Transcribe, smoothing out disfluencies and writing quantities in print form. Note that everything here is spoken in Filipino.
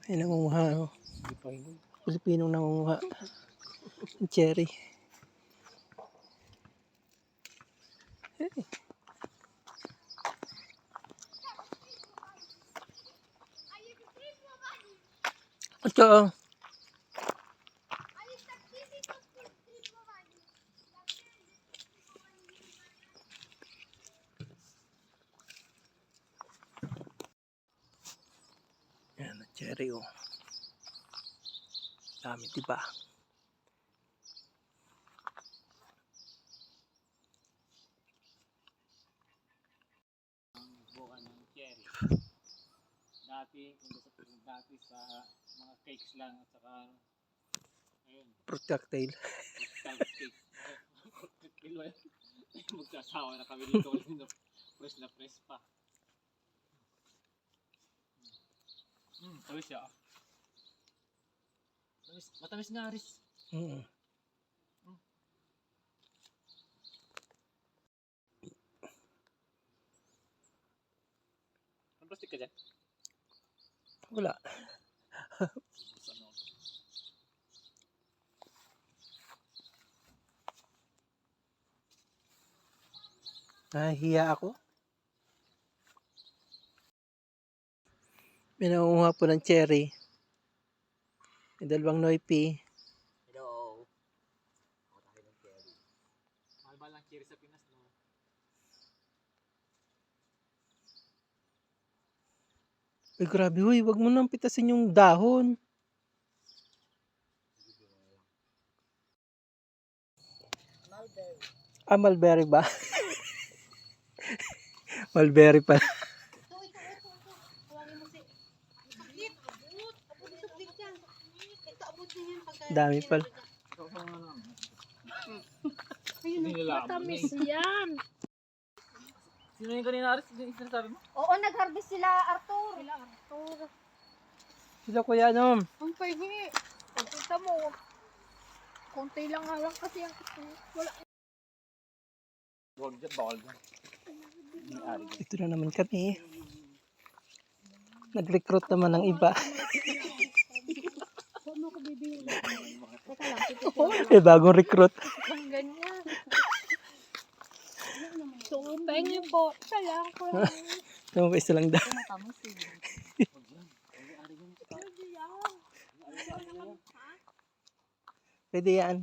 Ay, nangunguha, oh. Pilipinong nangunguha. Cherry. Ito, yan, cherry, oh. Dami, diba? Bukan ng cherry. Dati sa mga cakes lang at saka ayun, Fruit cocktail. cake. Magsasawa na kami dito kasi na press pa. Tamis siya. Matamis nga, Aris. Ang plastic ka dyan? Wala. Nahihiya ako. May nangunguha po ng cherry. May dalawang noipi. Hello. Ako tayo ng cherry. Mahal ba lang cherry sa Pinas, no? Ay, grabe, huy. Wag mo nang pitasin yung dahon. Mulberry. Ah, mulberry ba? Mulberry pa. Ito. Huwagin mo si... Sakit. Abot na sakit yan. Ito, abot na yan. Dami pala. Ayun, matamis yan. Sino yung kanina, Aris? Yung sinasabi mo? Oo, nag-harvest sila, Arthur. Sila kuya, ano? Ang pahingi. Pagkita mo, konti lang nga lang kasi ang wala. Huwag dyan, bawal dyan. Ito na naman kami. Nag-recruit naman ng iba. Ano ko bibili? Teka lang, Eh, bagong recruit. ang ganyan. So, pengi po. Salang ko lang. Ito pa isa lang daw. Matamis eh. Pwede yan.